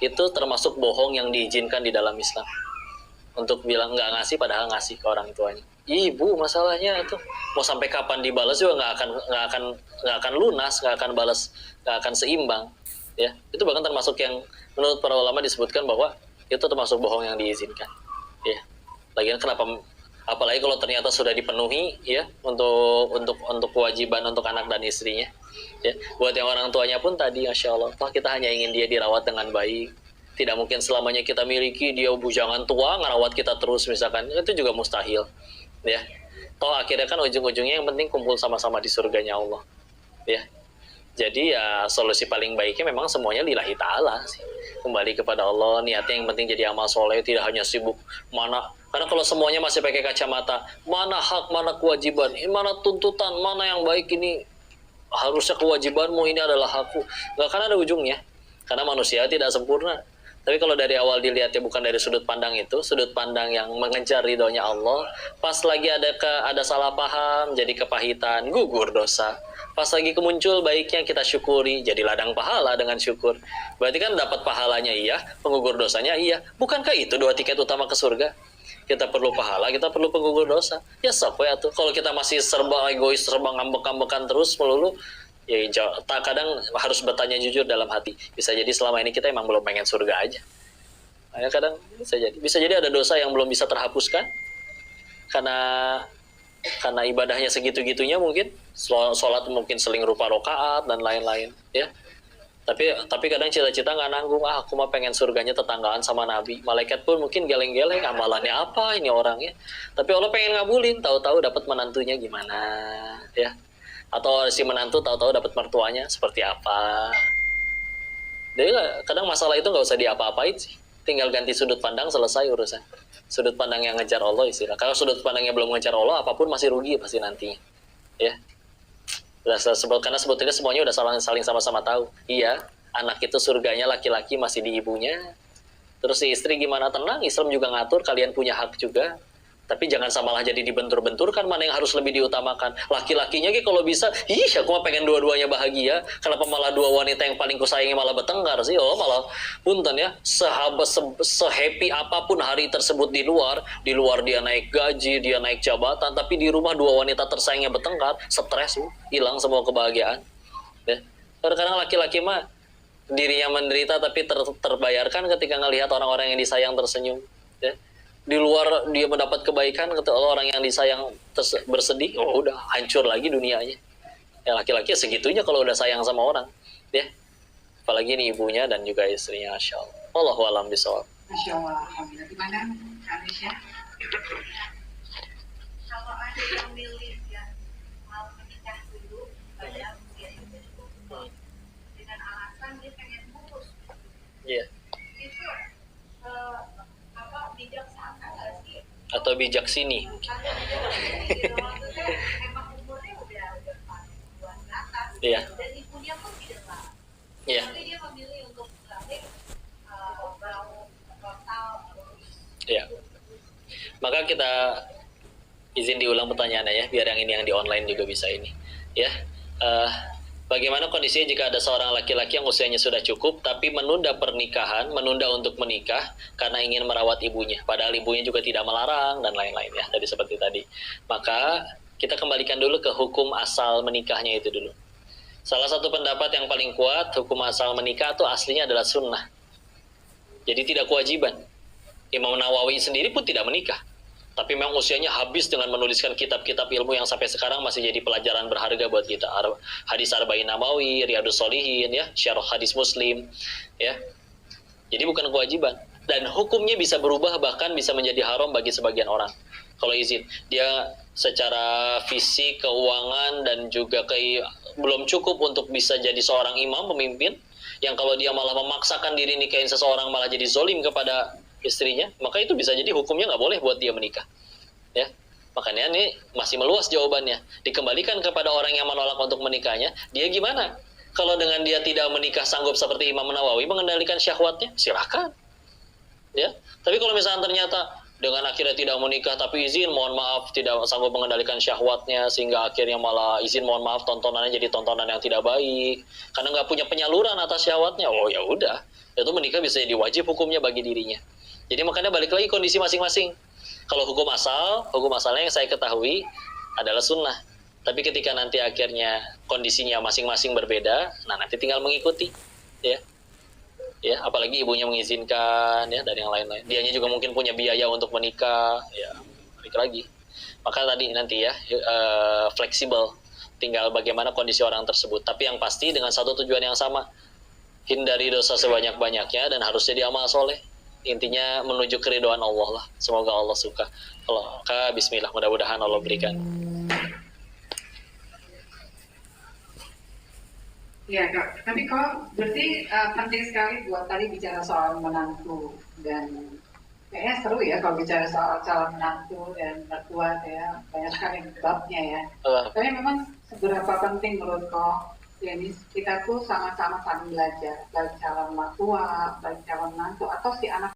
itu termasuk bohong yang diizinkan di dalam Islam. Untuk bilang nggak ngasih padahal ngasih ke orang tuanya. Ibu masalahnya itu mau sampai kapan dibalas juga nggak akan lunas, nggak akan balas, nggak akan seimbang. Ya, itu bahkan termasuk yang menurut para ulama disebutkan bahwa itu termasuk bohong yang diizinkan. Ya, lagian kenapa? Apalagi kalau ternyata sudah dipenuhi ya untuk kewajiban untuk anak dan istrinya. Ya, buat yang orang tuanya pun tadi, masya Allah, kita hanya ingin dia dirawat dengan baik. Tidak mungkin selamanya kita miliki dia bujangan tua ngerawat kita terus misalkan, itu juga mustahil. Ya, toh akhirnya kan ujung-ujungnya yang penting kumpul sama-sama di surganya Allah. Ya, jadi ya solusi paling baiknya memang semuanya lillahi ta'ala sih. Kembali kepada Allah, niatnya yang penting jadi amal soleh, tidak hanya sibuk mana. Karena kalau semuanya masih pakai kacamata, mana hak, mana kewajiban, mana tuntutan, mana yang baik, ini harusnya kewajibanmu, ini adalah hakku, nggak akan ada ujungnya. Karena manusia tidak sempurna. Tapi kalau dari awal dilihatnya bukan dari sudut pandang itu, sudut pandang yang mengejar ridhonya Allah, pas lagi ada salah paham, jadi kepahitan, gugur dosa. Pas lagi kemuncul baiknya kita syukuri, jadi ladang pahala dengan syukur. Berarti kan dapat pahalanya iya, penggugur dosanya iya. Bukankah itu dua tiket utama ke surga? Kita perlu pahala, kita perlu penggugur dosa. Ya sok ya tuh. Kalau kita masih serba egois, serba ngambek-ngambekan terus melulu, ya tak kadang harus bertanya jujur dalam hati. Bisa jadi selama ini kita emang belum pengen surga aja. Nah, kadang bisa jadi ada dosa yang belum bisa terhapuskan karena ibadahnya segitu-gitunya, mungkin sholat mungkin seling rupa rokaat dan lain-lain ya. Tapi kadang cita-cita nggak nanggung, aku mah pengen surganya tetanggaan sama Nabi. Malaikat pun mungkin geleng-geleng, amalannya apa ini orangnya. Tapi Allah pengen ngabulin, tahu-tahu dapat menantunya gimana ya. Atau si menantu tahu-tahu dapat mertuanya seperti apa. Jadi kadang masalah itu nggak usah diapa-apain sih. Tinggal ganti sudut pandang, selesai urusan. Sudut pandang yang ngejar Allah istilah. Kalau sudut pandangnya belum ngejar Allah, apapun masih rugi pasti nantinya. Ya. Karena sebetulnya semuanya udah saling sama-sama tahu. Iya, anak itu surganya laki-laki masih di ibunya. Terus si istri gimana, tenang, Islam juga ngatur, kalian punya hak juga. Tapi jangan samalah jadi dibentur-benturkan mana yang harus lebih diutamakan. Laki-lakinya kalau bisa, aku mah pengen dua-duanya bahagia. Kenapa malah dua wanita yang paling kusayangi malah bertengkar sih? Oh malah punten ya, sehappy apapun hari tersebut di luar dia naik gaji, dia naik jabatan, tapi di rumah dua wanita tersayangnya bertengkar, stres, hilang semua kebahagiaan. Ya. Kadang-kadang laki-laki mah dirinya menderita tapi terbayarkan ketika ngelihat orang-orang yang disayang tersenyum. Ya. Di luar dia mendapat kebaikan, ketika orang yang disayang bersedih, oh udah hancur lagi dunianya. Ya laki-laki segitunya kalau udah sayang sama orang, ya. Apalagi ini ibunya dan juga istrinya, masya Allah. Allahu a'lam bishawab. Masya Allah, alhamdulillah. Gimana, Kak Anisha? Kalau ada yang milih yang mau menikah dulu pada usia yang cukup dengan alasan dia pengen putus, Iya. itu bijaksana nggak sih? Atau bijak sini? Emang umurnya udah 40-an ke atas, Iya. dan ibunya pun tidak larang. Iya. Tapi dia memilih untuk mau total. Iya. Maka kita izin diulang pertanyaannya ya, biar yang ini yang di online juga bisa ini. Ya. Bagaimana kondisinya jika ada seorang laki-laki yang usianya sudah cukup tapi menunda pernikahan, menunda untuk menikah karena ingin merawat ibunya, padahal ibunya juga tidak melarang dan lain-lain ya, tadi seperti tadi. Maka kita kembalikan dulu ke hukum asal menikahnya itu dulu. Salah satu pendapat yang paling kuat, hukum asal menikah itu aslinya adalah sunnah. Jadi tidak kewajiban. Imam Nawawi sendiri pun tidak menikah. Tapi memang usianya habis dengan menuliskan kitab-kitab ilmu yang sampai sekarang masih jadi pelajaran berharga buat kita. Hadis Arba'in Nawawi, Riyadus Shalihin, ya, Syarah Hadis Muslim, ya. Jadi bukan kewajiban. Dan hukumnya bisa berubah, bahkan bisa menjadi haram bagi sebagian orang. Kalau izin, dia secara fisik, keuangan, dan juga belum cukup untuk bisa jadi seorang imam, pemimpin, yang kalau dia malah memaksakan diri nikahin seseorang malah jadi zolim kepada istrinya, maka itu bisa jadi hukumnya nggak boleh buat dia menikah, ya. Makanya ini masih meluas jawabannya. Dikembalikan kepada orang yang menolak untuk menikahnya, dia gimana? Kalau dengan dia tidak menikah sanggup seperti Imam Nawawi mengendalikan syahwatnya, silakan, ya. Tapi kalau misalnya ternyata dengan akhirnya tidak menikah tapi izin, mohon maaf, tidak sanggup mengendalikan syahwatnya sehingga akhirnya malah izin, mohon maaf, tontonannya jadi tontonan yang tidak baik karena nggak punya penyaluran atas syahwatnya, oh ya udah. Itu menikah bisa jadi wajib hukumnya bagi dirinya. Jadi makanya balik lagi kondisi masing-masing. Kalau hukum asalnya yang saya ketahui adalah sunnah. Tapi ketika nanti akhirnya kondisinya masing-masing berbeda, nah nanti tinggal mengikuti, ya. Ya, apalagi ibunya mengizinkan, ya, dan yang lain-lain. Dianya juga mungkin punya biaya untuk menikah, ya, balik lagi. Maka tadi nanti ya, fleksibel. Tinggal bagaimana kondisi orang tersebut. Tapi yang pasti dengan satu tujuan yang sama, hindari dosa sebanyak-banyaknya dan harus jadi amal soleh. Intinya menuju keridhaan Allah lah. Semoga Allah suka. Kalau bismillah, mudah-mudahan Allah berikan. Ya Kak, tapi kok berarti penting sekali buat tadi bicara soal menantu dan kayaknya seru ya kalau bicara soal calon menantu dan mertua ya, banyak sekali babnya ya. Tapi memang seberapa penting menurut kok, jadi kita tuh sama-sama saling belajar, baik calon mertua, baik calon menantu atau si anak